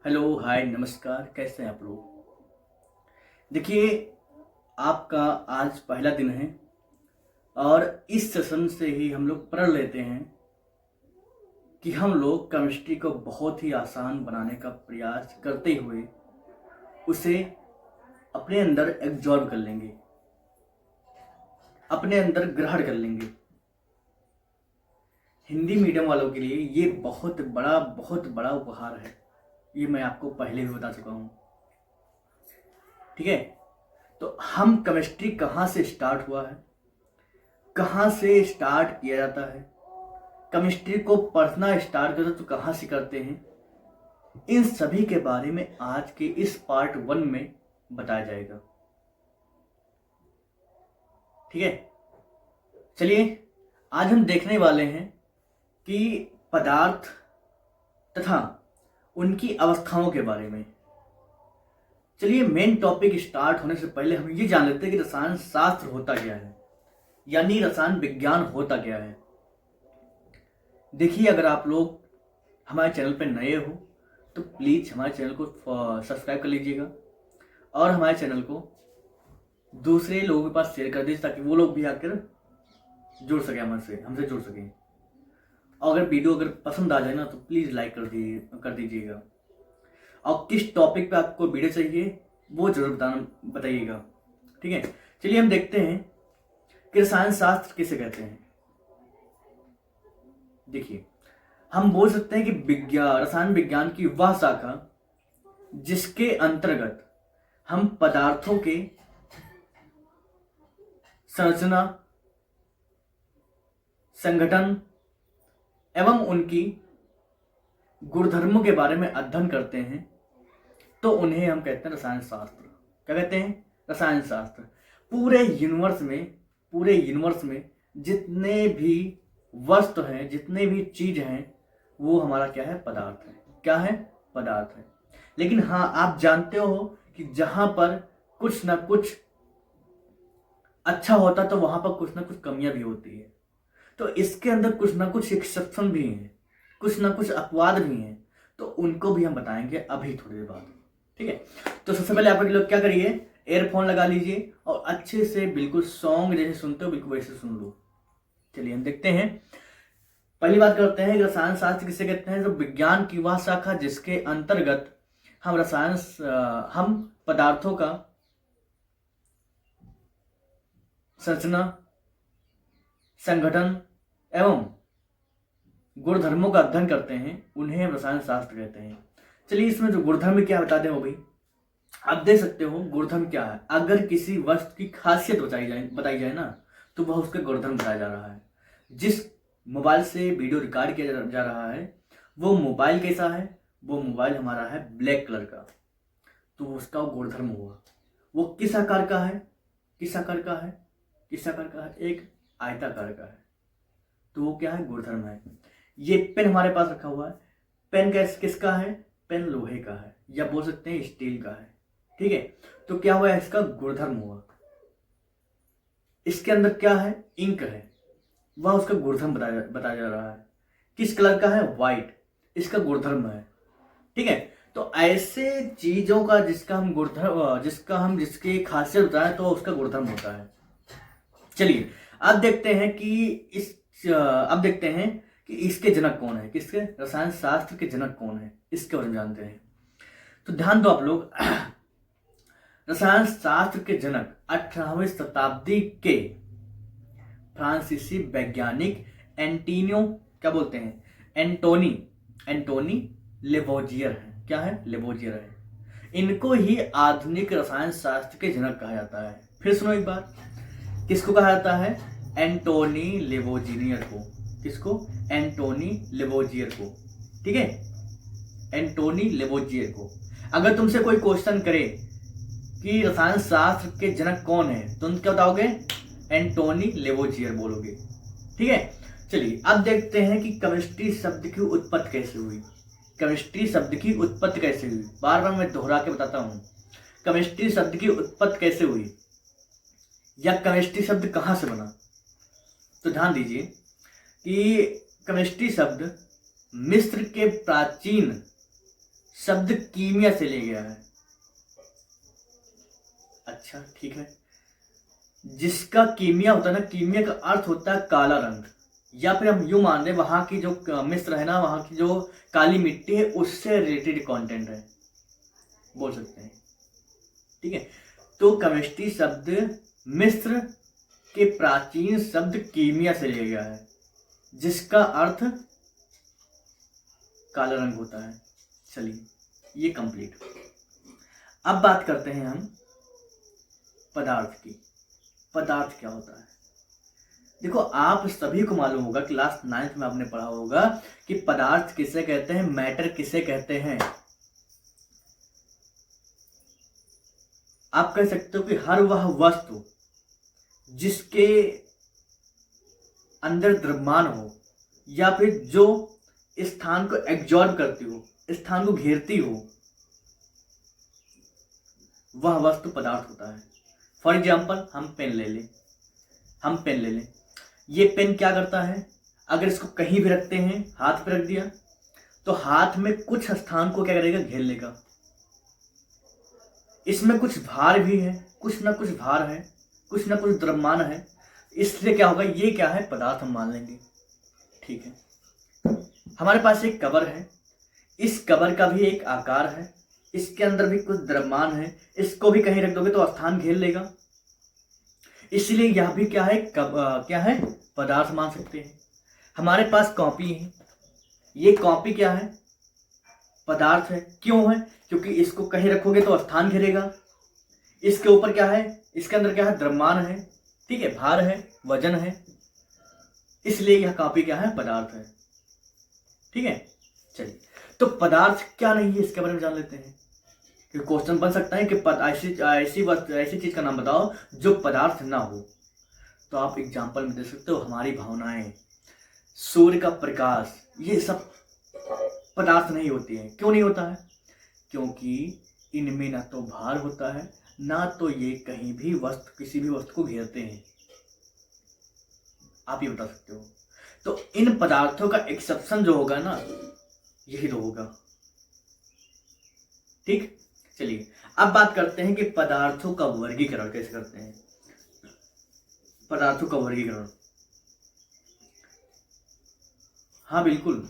Hello, हाय, नमस्कार। कैसे हैं आप लोग? देखिए, आपका आज पहला दिन है और इस सेशन से ही हम लोग प्रण लेते हैं कि हम लोग केमिस्ट्री को बहुत ही आसान बनाने का प्रयास करते हुए उसे अपने अंदर एब्जॉर्ब कर लेंगे, अपने अंदर ग्रहण कर लेंगे। हिंदी मीडियम वालों के लिए ये बहुत बड़ा उपहार है। ये मैं आपको पहले भी बता चुका हूँ। ठीक है, तो हम केमिस्ट्री कहाँ से स्टार्ट हुआ है, कहाँ से स्टार्ट किया जाता है, केमिस्ट्री को पढ़ना स्टार्ट करते तो कहाँ से करते हैं, इन सभी के बारे में आज के इस पार्ट 1 में बताया जाएगा। ठीक है, चलिए आज हम देखने वाले हैं कि पदार्थ तथा उनकी अवस्थाओं के बारे में। चलिए मेन टॉपिक स्टार्ट होने से पहले हम ये जान लेते हैं कि रसायन शास्त्र होता क्या है, यानी रसायन विज्ञान होता क्या है। देखिए, अगर आप लोग हमारे चैनल पर नए हो तो प्लीज़ हमारे चैनल को सब्सक्राइब कर लीजिएगा और हमारे चैनल को दूसरे लोगों के पास शेयर कर दीजिए ताकि वो लोग भी आकर जुड़ सके, हमसे जुड़ सकें। और अगर वीडियो पसंद आ जाए ना तो प्लीज़ लाइक कर दीजिएगा। और किस टॉपिक पे आपको वीडियो चाहिए वो जरूर बताइएगा। ठीक है, चलिए हम देखते हैं कि रसायन शास्त्र किसे कहते हैं। देखिए, हम बोल सकते हैं कि रसायन विज्ञान की वह शाखा जिसके अंतर्गत हम पदार्थों के संरचना, संगठन एवं उनकी गुणधर्मों के बारे में अध्ययन करते हैं, तो उन्हें हम कहते हैं रसायन शास्त्र। क्या कहते हैं? रसायन शास्त्र। पूरे यूनिवर्स में जितने भी वस्तु हैं, जितने भी चीज हैं, वो हमारा क्या है? पदार्थ है। क्या है? पदार्थ है। लेकिन हाँ, आप जानते हो कि जहां पर कुछ ना कुछ अच्छा होता तो वहां पर कुछ ना कुछ कमियां भी होती है। तो इसके अंदर कुछ ना कुछ एक्सेप्शन भी हैं, कुछ ना कुछ अपवाद भी हैं, तो उनको भी हम बताएंगे अभी थोड़ी देर बाद। ठीक है, तो सबसे पहले आप लोग क्या करिए, एयरफोन लगा लीजिए और अच्छे से बिल्कुल सॉन्ग जैसे सुनते हो बिल्कुल वैसे सुन लो। चलिए हम देखते हैं। पहली बात करते हैं रसायन शास्त्र किसे कहते हैं। तो विज्ञान की वह शाखा जिसके अंतर्गत हम पदार्थों का संरचना, संगठन एवं गुणधर्मों का अध्ययन करते हैं, उन्हें हम रसायन शास्त्र कहते हैं। चलिए इसमें जो गुणधर्म क्या बता दें वो भाई आप देख सकते हो। गुणधर्म क्या है? अगर किसी वस्तु की खासियत बताई जाए ना तो वह उसका गुणधर्म बताया जा रहा है। जिस मोबाइल से वीडियो रिकॉर्ड किया जा रहा है वो मोबाइल कैसा है? वो मोबाइल हमारा है ब्लैक कलर का, तो उसका गुणधर्म हुआ। वो किस आकार का है? किस आकार का है? एक आयताकार का है, तो वो क्या है? गुणधर्म है। ये पेन हमारे पास रखा हुआ है, पेन किसका है? पेन लोहे का है, या बोल सकते हैं स्टील का है। ठीक है, तो क्या हुआ? इसका गुणधर्म हुआ। इसके अंदर क्या है? इंक है, वह उसका गुणधर्म बताया जा रहा है। किस कलर का है? व्हाइट, इसका गुणधर्म है। ठीक है, तो ऐसे चीजों का जिसकी खासियत बताएं तो उसका गुणधर्म होता है। चलिए अब देखते हैं कि इसके जनक कौन है, किसके रसायन शास्त्र के जनक कौन है, इसके बारे में जानते हैं। तो ध्यान दो आप लोग, रसायन शास्त्र के जनक 18वीं शताब्दी के फ्रांसीसी वैज्ञानिक एंटोनी लेवोजियर है। क्या है? लेवोजियर है। इनको ही आधुनिक रसायन शास्त्र के जनक कहा जाता है। फिर सुनो एक बार, किसको कहा जाता है? एंटोनी लेवोजियर को। किसको? एंटोनी लेवोजियर को। ठीक है, एंटोनी लेवोजियर को। अगर तुमसे कोई क्वेश्चन करे कि रसायन शास्त्र के जनक कौन है तो तुम क्या बताओगे? एंटोनी लेवोजियर बोलोगे। ठीक है, चलिए अब देखते हैं कि केमिस्ट्री शब्द की उत्पत्ति कैसे हुई। बार बार मैं दोहरा के बताता हूं, केमिस्ट्री शब्द की उत्पत्ति कैसे हुई या केमिस्ट्री शब्द कहां से बना। तो ध्यान दीजिए कि केमिस्ट्री शब्द मिस्र के प्राचीन शब्द कीमिया से ले गया है। अच्छा ठीक है, जिसका कीमिया होता है ना, कीमिया का अर्थ होता है काला रंग, या फिर हम यूं मान लें वहां की जो मिस्र है ना, वहां की जो काली मिट्टी है उससे रिलेटेड कंटेंट है, बोल सकते हैं। ठीक है, तो केमिस्ट्री शब्द मिस्र के प्राचीन शब्द कीमिया से लिया गया है, जिसका अर्थ काला रंग होता है। चलिए ये कंप्लीट। अब बात करते हैं हम पदार्थ की। पदार्थ क्या होता है? देखो आप सभी को मालूम होगा, क्लास 9th में आपने पढ़ा होगा कि पदार्थ किसे कहते हैं, मैटर किसे कहते हैं। आप कह सकते हो कि हर वह वस्तु जिसके अंदर द्रव्यमान हो, या फिर जो स्थान को एब्जॉर्ब करती हो, स्थान को घेरती हो, वह वस्तु पदार्थ होता है। फॉर एग्जाम्पल हम पेन ले लें। ये पेन क्या करता है, अगर इसको कहीं भी रखते हैं, हाथ पे रख दिया, तो हाथ में कुछ स्थान को क्या करेगा, घेर लेगा। इसमें कुछ भार भी है, कुछ ना कुछ भार है, कुछ ना कुछ द्रव्यमान है, इसलिए क्या होगा, ये क्या है, पदार्थ हम मान लेंगे। ठीक है, हमारे पास एक कवर है, इस कवर का भी एक आकार है, इसके अंदर भी कुछ द्रव्यमान है, इसको भी कहीं रख दोगे तो स्थान घेर लेगा, इसलिए यह भी क्या है, क्या है, पदार्थ मान सकते हैं। हमारे पास कॉपी है, ये कॉपी क्या है, पदार्थ है। क्यों है? क्योंकि इसको कहीं रखोगे तो स्थान घेरेगा, इसके ऊपर क्या है, इसके अंदर क्या है, द्रव्यमान है, ठीक है, भार है, वजन है, इसलिए यह कॉपी क्या है, पदार्थ है। ठीक है, चलिए तो पदार्थ क्या नहीं है इसके बारे में जान लेते हैं, क्योंकि क्वेश्चन बन सकता है कि ऐसी चीज का नाम बताओ जो पदार्थ ना हो। तो आप एग्जांपल में दे सकते हो, हमारी भावनाएं, सूर्य का प्रकाश, ये सब पदार्थ नहीं होती है। क्यों नहीं होता है? क्योंकि इनमें ना तो भार होता है, ना तो ये कहीं भी किसी भी वस्तु को घेरते हैं। आप ये बता सकते हो। तो इन पदार्थों का एक्सेप्शन जो होगा ना, यही तो होगा। ठीक, चलिए अब बात करते हैं कि पदार्थों का वर्गीकरण कैसे करते हैं। पदार्थों का वर्गीकरण, हाँ बिल्कुल,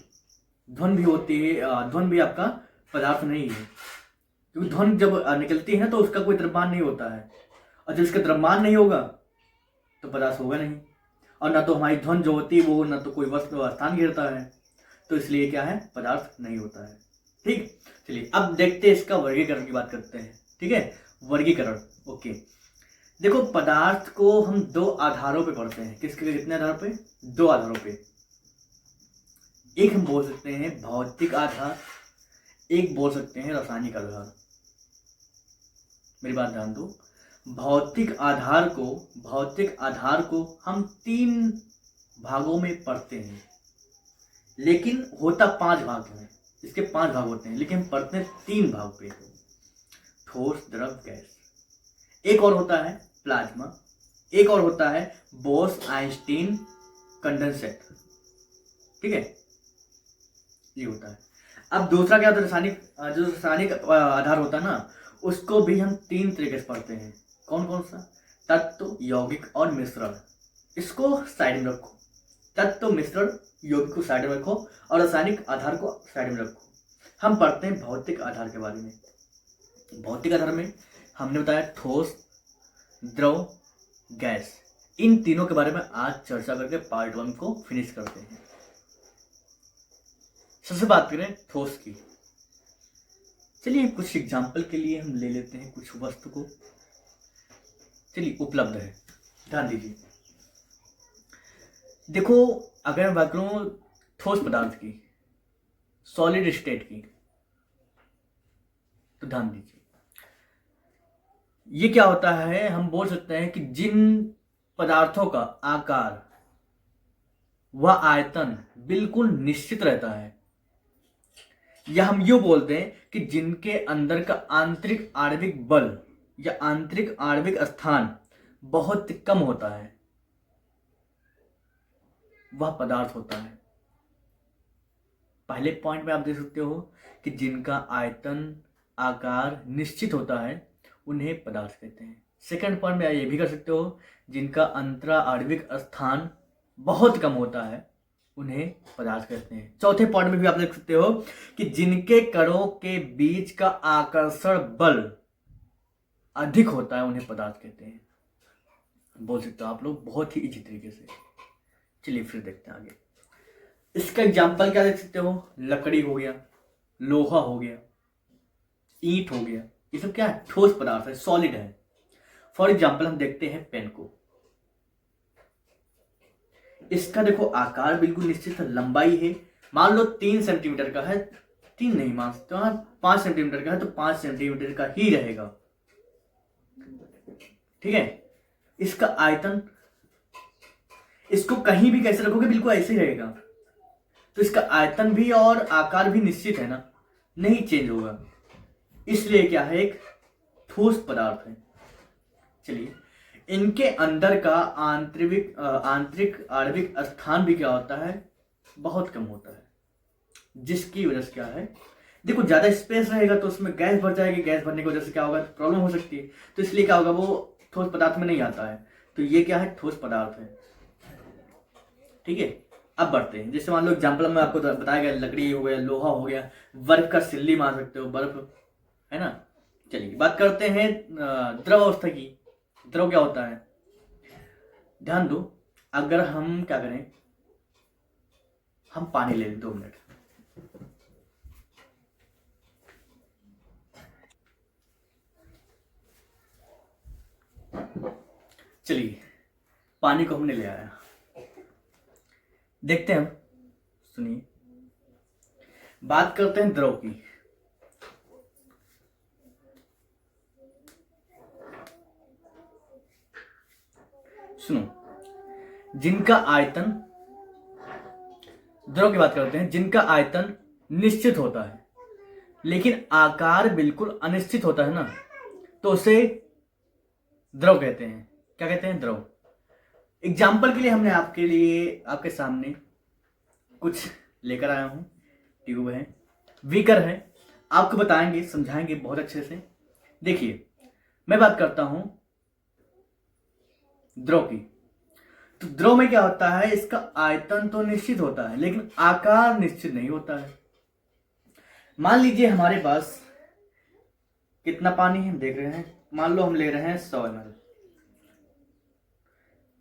ध्वनि भी होती है, ध्वनि भी आपका पदार्थ नहीं है, क्योंकि ध्वनि जब निकलती है ना तो उसका कोई द्रव्यमान नहीं होता है, और जब इसका द्रव्यमान नहीं होगा तो पदार्थ होगा नहीं, और ना तो हमारी ध्वनि जो होती है वो ना तो कोई वस्तु स्थान घेरता है, तो इसलिए क्या है, पदार्थ नहीं होता है। ठीक, चलिए अब देखते हैं इसका वर्गीकरण की बात करते हैं। ठीक है, वर्गीकरण, ओके। देखो पदार्थ को हम दो आधारों पे पढ़ते हैं। किसके कितने आधारों पे? दो आधारों पे। एक हम बोल सकते हैं भौतिक आधार, एक बोल सकते हैं रासायनिक आधार। मेरी बात ध्यान दो, भौतिक आधार को हम 3 भागों में पढ़ते हैं, लेकिन होता 5 भाग है। इसके 5 भाग होते हैं, लेकिन हम पढ़ते हैं 3 भाग पे, ठोस, द्रव, गैस। एक और होता है प्लाज्मा, एक और होता है बोस-आइंस्टीन कंडेंसेट। ठीक है, ये होता है। अब दूसरा क्या होता है, जो रासायनिक आधार होता है ना, उसको भी हम 3 तरीके से पढ़ते हैं। कौन कौन सा? तत्व, यौगिक और मिश्रण। इसको साइड में रखो, तत्व, मिश्रण, यौगिक को साइड में रखो, और रासायनिक आधार को साइड में रखो। हम पढ़ते हैं भौतिक आधार के बारे में। भौतिक आधार में हमने बताया ठोस, द्रव, गैस। इन तीनों के बारे में आज चर्चा करके पार्ट 1 को फिनिश करते हैं। सबसे बात करें ठोस की। चलिए कुछ एग्जाम्पल के लिए हम ले लेते हैं कुछ वस्तु को। चलिए उपलब्ध है, ध्यान दीजिए। देखो अगर मैं बात करूं ठोस पदार्थ की, सॉलिड स्टेट की, तो ध्यान दीजिए ये क्या होता है, हम बोल सकते हैं कि जिन पदार्थों का आकार व आयतन बिल्कुल निश्चित रहता है, या हम यूं बोलते हैं कि जिनके अंदर का आंतरिक आणविक बल या आंतरिक आणविक स्थान बहुत कम होता है, वह पदार्थ होता है। पहले पॉइंट में आप देख सकते हो कि जिनका आयतन आकार निश्चित होता है उन्हें पदार्थ कहते हैं। सेकंड पॉइंट में आप ये भी कर सकते हो जिनका अंतरा आणविक स्थान बहुत कम होता है उन्हें पदार्थ कहते हैं। चौथे पॉइंट में भी आप देख सकते हो कि जिनके कणों के बीच का आकर्षण बल अधिक होता है उन्हें पदार्थ कहते हैं। बोल सकते हो आप लोग बहुत ही इजी तरीके से। चलिए फिर देखते हैं आगे। इसका एग्जाम्पल क्या देख सकते हो, लकड़ी हो गया, लोहा हो गया, ईंट हो गया, ये सब क्या है, ठोस पदार्थ है, सॉलिड है। फॉर एग्जाम्पल हम देखते हैं पेन को। इसका देखो आकार बिल्कुल निश्चित है, लंबाई है मान लो 3 सेंटीमीटर का है, 3 नहीं मान सकते, 5 सेंटीमीटर का है तो 5 सेंटीमीटर का ही रहेगा, ठीक है। इसका आयतन, इसको कहीं भी कैसे रखोगे बिल्कुल ऐसे ही रहेगा, तो इसका आयतन भी और आकार भी निश्चित है ना, नहीं चेंज होगा, इसलिए क्या है, एक ठोस पदार्थ है। चलिए इनके अंदर का आंतरिक आणविक स्थान भी क्या होता है, बहुत कम होता है, जिसकी वजह से क्या है, देखो ज्यादा स्पेस रहेगा तो उसमें गैस भर जाएगी, गैस भरने की वजह से क्या होगा, प्रॉब्लम हो सकती है, तो इसलिए क्या होगा, वो ठोस पदार्थ में नहीं आता है, तो ये क्या है, ठोस पदार्थ है, ठीक है। अब बढ़ते हैं, जैसे मान लो एग्जाम्पल में आपको बताया गया, लकड़ी हो गया, लोहा हो गया, बर्फ का सिल्ली मान सकते हो, बर्फ है ना। चलिए बात करते हैं द्रव अवस्था की। द्रव क्या होता है, ध्यान दो, अगर हम क्या करें, हम पानी ले लें 2 मिनट, चलिए पानी को हमने ले आया, देखते हैं हम, सुनिए बात करते हैं द्रव की। सुनो, जिनका आयतन, द्रव की बात करते हैं, जिनका आयतन निश्चित होता है लेकिन आकार बिल्कुल अनिश्चित होता है ना, तो उसे द्रव कहते हैं। क्या कहते हैं, द्रव। एग्जाम्पल के लिए हमने आपके लिए, आपके सामने कुछ लेकर आया हूं, ट्यूब है, बीकर है, आपको बताएंगे, समझाएंगे बहुत अच्छे से। देखिए मैं बात करता हूं द्रव की, तो द्रव में क्या होता है, इसका आयतन तो निश्चित होता है लेकिन आकार निश्चित नहीं होता है। मान लीजिए हमारे पास कितना पानी है, देख रहे हैं, मान लो हम ले रहे हैं 100 ml,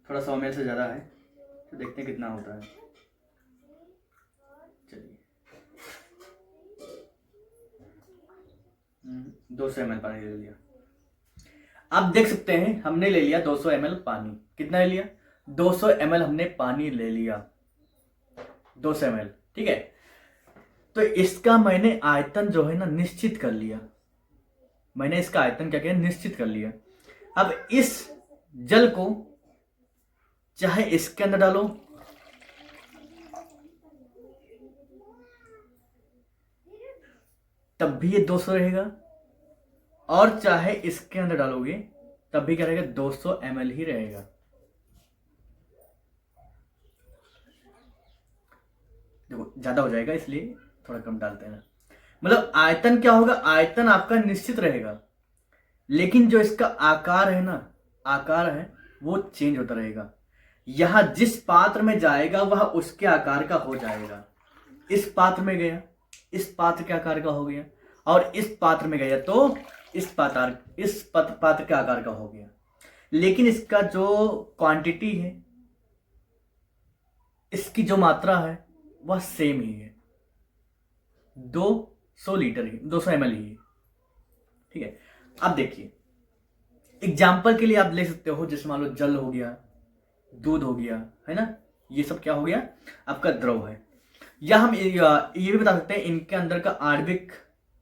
थोड़ा 100 ml से ज्यादा है, तो देखते हैं कितना होता है। चलिए 200 ml पानी ले लिया। आप देख सकते हैं हमने ले लिया 200 ml पानी, कितना ले लिया, 200 ml हमने पानी ले लिया, 200 ml, ठीक है। तो इसका मैंने आयतन जो है ना निश्चित कर लिया, मैंने इसका आयतन क्या किया, निश्चित कर लिया। अब इस जल को चाहे इसके अंदर डालो, तब भी ये 200 रहेगा, और चाहे इसके अंदर डालोगे तब भी क्या रहेगा, 200 ml ही रहेगा। देखो ज्यादा हो जाएगा इसलिए थोड़ा कम डालते हैं, मतलब आयतन क्या होगा, आयतन आपका निश्चित रहेगा लेकिन जो इसका आकार है ना, आकार है वो चेंज होता रहेगा। यहां जिस पात्र में जाएगा वह उसके आकार का हो जाएगा, इस पात्र में गया, इस पात्र के आकार का हो गया, और इस पात्र में गया तो इस पात्र के आकार का हो गया, लेकिन इसका जो क्वांटिटी है, इसकी जो मात्रा है वह सेम ही है, 200 लीटर ही, 200 ml ही है, ठीक है। अब देखिए एग्जाम्पल के लिए आप ले सकते हो, जैसे मान लो जल हो गया, दूध हो गया, है ना, ये सब क्या हो गया, आपका द्रव है। या हम ये भी बता सकते हैं इनके अंदर का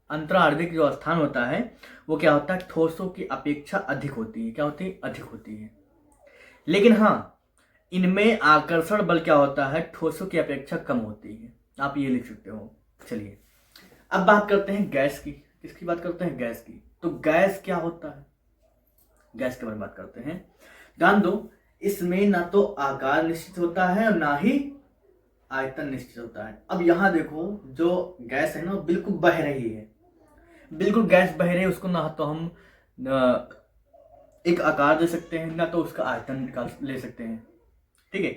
अंतरा आणविक जो स्थान होता है वो क्या होता है, ठोसों की अपेक्षा अधिक होती है। क्या होती है, अधिक होती है। लेकिन हाँ, इनमें आकर्षण बल क्या होता है, ठोसों की अपेक्षा कम होती है, आप ये लिख सकते हो। चलिए अब बात करते हैं गैस की। किसकी बात करते हैं, गैस की। तो गैस क्या होता है, गैस के बारे में बात करते हैं। ध्यान दो, इसमें ना तो आकार निश्चित होता है और ना ही आयतन निश्चित होता है। अब यहाँ देखो, जो गैस है ना बिल्कुल बह रही है, बिल्कुल गैस बह रही है, उसको ना तो हम एक आकार दे सकते हैं, ना तो उसका आयतन निकाल ले सकते हैं। ठीक है,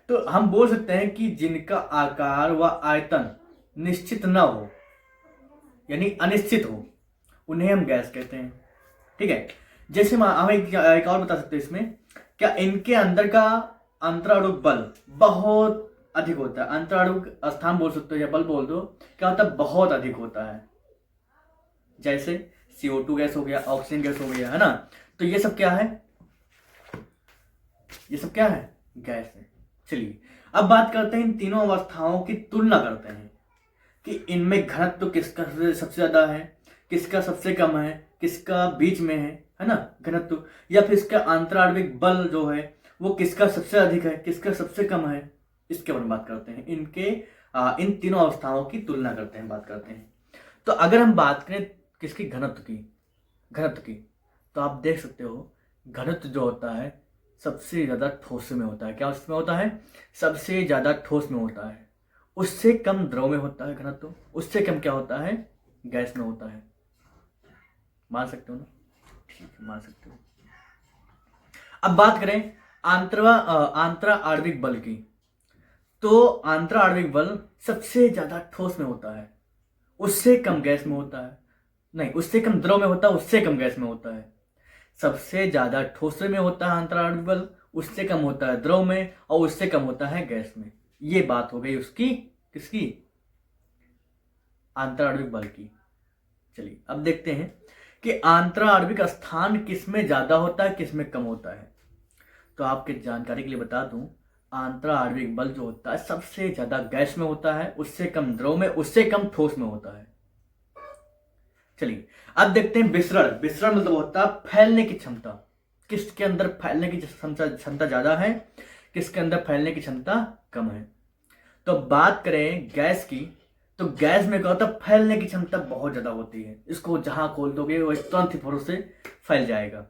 तो हम बोल सकते हैं कि जिनका आकार व आयतन निश्चित न हो, यानी अनिश्चित हो, उन्हें हम गैस कहते हैं। ठीक है, जैसे हम एक और बता सकते हैं इसमें, क्या इनके अंदर का अंतराणुक बल बहुत अधिक होता है। अंतराणुक स्थान बोल सकते हो या बल बोल दो, क्या होता है, बहुत अधिक होता है। जैसे CO2 गैस हो गया, ऑक्सीजन गैस हो गया, है ना। तो ये सब क्या है, ये सब क्या है, गैस है। चलिए अब बात करते हैं इन तीनों अवस्थाओं की तुलना करते हैं कि इनमें घनत्व किसका सबसे ज्यादा है, किसका सबसे कम है, किसका बीच में है ना घनत्व, या फिर इसका आंतराणविक बल जो है वो किसका सबसे अधिक है, किसका सबसे कम है, इसके बारे में बात करते हैं। इन तीनों अवस्थाओं की तुलना करते हैं, बात करते हैं। तो अगर हम बात करें किसकी, घनत्व की, तो आप देख सकते हो घनत्व जो होता है सबसे ज्यादा ठोस में होता है। क्या उसमें होता है, सबसे ज्यादा ठोस में होता है। उससे कम द्रव में होता है घनत्व, उससे कम क्या होता है, गैस में होता है। मान सकते हो ना, ठीक है, मान सकते हो। अब बात करें आंतरा आणविक बल की, तो आंतरा आणविक बल सबसे ज्यादा ठोस में होता है, उससे कम गैस में होता है, नहीं उससे कम द्रव में होता है, उससे कम गैस में होता है। सबसे ज्यादा ठोस में होता है आंतरा आणविक बल, उससे कम होता है द्रव में, और उससे कम होता है गैस में। ये बात हो गई उसकी, किसकी, आंतरा आणविक बल की। चलिए अब देखते हैं कि आंतरा आणविक स्थान किसमें ज्यादा होता है, किसमें कम होता है। तो आपके जानकारी के लिए बता दूं, आंतरा आणविक बल जो होता है सबसे ज्यादा गैस में होता है, उससे कम द्रव में, उससे कम ठोस में होता है। चलिए अब देखते हैं विसरण। विसरण मतलब होता है फैलने की क्षमता, किसके अंदर फैलने की क्षमता ज्यादा है, किसके अंदर फैलने की क्षमता कम है। तो बात करें गैस की, तो गैस में क्या होता है, फैलने की क्षमता बहुत ज्यादा होती है, इसको जहां खोल दोगे वो तुरंत ही फुर से फैल जाएगा।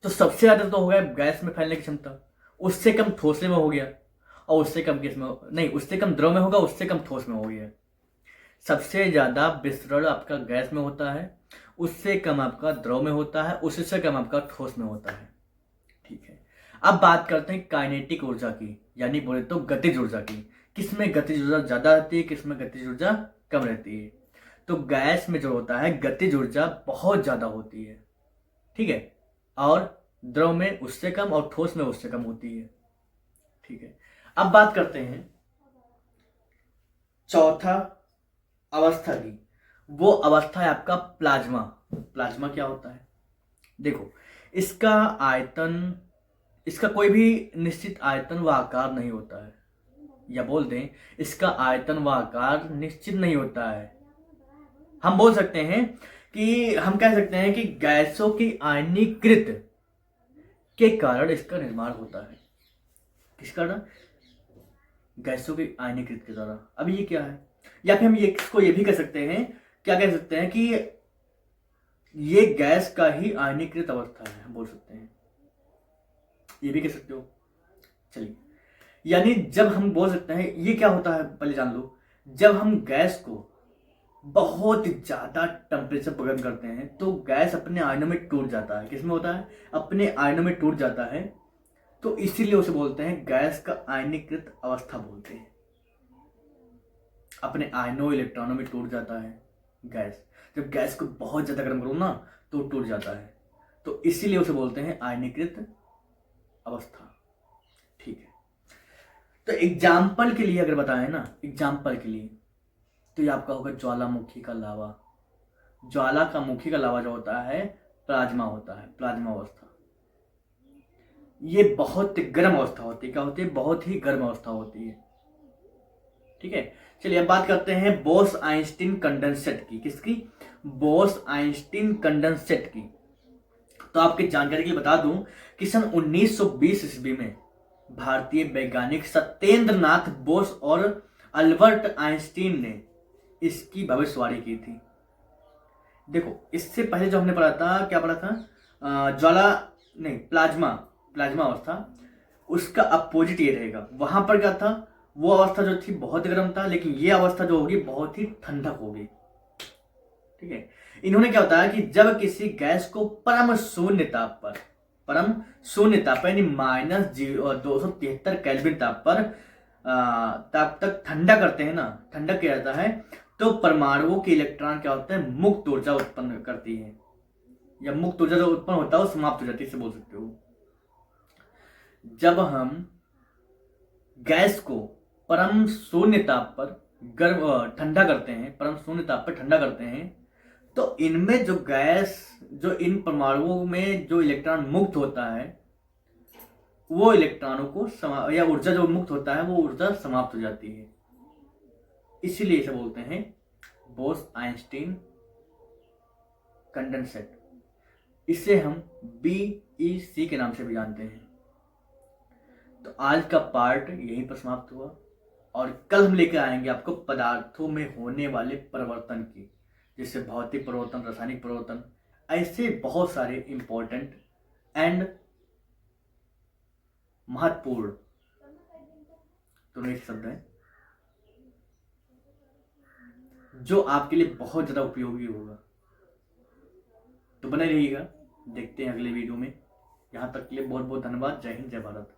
तो सबसे ज्यादा तो हो गया गैस में फैलने की क्षमता, उससे कम ठोस में हो गया, और उससे कम किस में, नहीं उससे कम द्रव में होगा, उससे कम ठोस में हो गया। सबसे ज्यादा विसरण आपका गैस में होता है, उससे कम आपका द्रव में होता है, उससे कम आपका ठोस में होता है। ठीक है, अब बात करते हैं काइनेटिक ऊर्जा की, यानी बोले तो गतिज ऊर्जा की। किसमें गतिज ऊर्जा ज्यादा रहती है, किसमें गतिज ऊर्जा कम रहती है। तो गैस में जो होता है गतिज ऊर्जा बहुत ज्यादा होती है, ठीक है, और द्रव में उससे कम, और ठोस में उससे कम होती है। ठीक है, अब बात करते हैं चौथा अवस्था की। वो अवस्था है आपका प्लाज्मा। प्लाज्मा क्या होता है, देखो इसका आयतन, इसका कोई भी निश्चित आयतन व आकार नहीं होता है, या बोल दें इसका आयतन व आकार निश्चित नहीं होता है। हम बोल सकते हैं कि, हम कह सकते हैं कि गैसों की आयनीकृत के कारण इसका निर्माण होता है। किस कारण, गैसों की आयनीकृत के द्वारा। अब ये क्या है, या फिर हम इसको ये भी कह सकते हैं, क्या कह सकते हैं कि ये गैस का ही आयनीकृत अवस्था है, हम बोल सकते हैं, ये भी कह सकते हो। चलिए, यानी जब हम बोल सकते हैं ये क्या होता है पहले जान लो, जब हम गैस को बहुत ज्यादा टेम्परेचर पर गर्म करते हैं तो गैस अपने आयनों में टूट जाता है। किसमें होता है, अपने आयनों में टूट जाता है, तो इसीलिए उसे बोलते हैं गैस का आयनीकृत अवस्था बोलते हैं। अपने आयनों इलेक्ट्रॉनों में टूट जाता है गैस, जब गैस को बहुत ज्यादा गर्म करो ना तो टूट जाता है, तो इसीलिए उसे बोलते हैं आयनीकृत अवस्था। ठीक है, तो एग्जाम्पल के लिए अगर बताएं ना, एग्जाम्पल के लिए, तो ये आपका होगा ज्वालामुखी का लावा। ज्वाला का मुखी का लावा जो होता है प्लाज्मा होता है, प्लाज्मा अवस्था। ये बहुत गर्म अवस्था होती है, क्या होती है, बहुत ही गर्म अवस्था होती है। ठीक है, चलिए अब बात करते हैं बोस आइंस्टीन कंडेंसेट की। किसकी, बोस आइंस्टीन कंडेंसेट की। तो आपकी जानकारी के लिए बता दूं कि सन 1920 ईस्वी में भारतीय वैज्ञानिक सत्येंद्र नाथ बोस और अल्बर्ट आइंस्टीन ने इसकी भविष्यवाणी की थी। देखो इससे पहले जो हमने पढ़ा था, क्या पढ़ा था, ज्वाला नहीं प्लाज्मा, प्लाज्मा अवस्था, उसका अपोजिट ये रहेगा। वहां पर क्या था, वो अवस्था जो थी बहुत गर्म था, लेकिन ये अवस्था जो होगी बहुत ही ठंडक होगी। ठीक है। इन्होंने क्या बताया कि जब किसी गैस को परम शून्य ताप पर यानी -273 केल्विन ताप पर ताप तक ठंडा करते हैं ना, ठंडा किया जाता है, तो परमाणुओं के इलेक्ट्रॉन क्या होते हैं, मुक्त ऊर्जा उत्पन्न करती है, या मुक्त ऊर्जा जो उत्पन्न होता है वो समाप्त हो जाती है, इसे बोल सकते हो। जब हम गैस को परम शून्य ताप पर ठंडा करते हैं, परम शून्य ताप पर ठंडा करते हैं, तो इनमें जो इन परमाणुओं में जो इलेक्ट्रॉन मुक्त होता है, वो इलेक्ट्रॉनों को या ऊर्जा जो मुक्त होता है वो ऊर्जा समाप्त हो जाती है। इसीलिए इसे बोलते हैं बोस-आइंस्टीन कंडेंसेट। इसे हम BEC के नाम से भी जानते हैं। तो आज का पार्ट यहीं पर समाप्त हुआ, और कल हम लेकर आएंगे आपको पदार्थों में होने वाले परिवर्तन की, जैसे भौतिक परिवर्तन, रासायनिक परिवर्तन, ऐसे बहुत सारे इंपॉर्टेंट एंड महत्वपूर्ण दोनों एक शब्द हैं जो आपके लिए बहुत ज्यादा उपयोगी होगा। तो बने रहिएगा, देखते हैं अगले वीडियो में। यहाँ तक के लिए बहुत बहुत धन्यवाद। जय हिंद, जय भारत।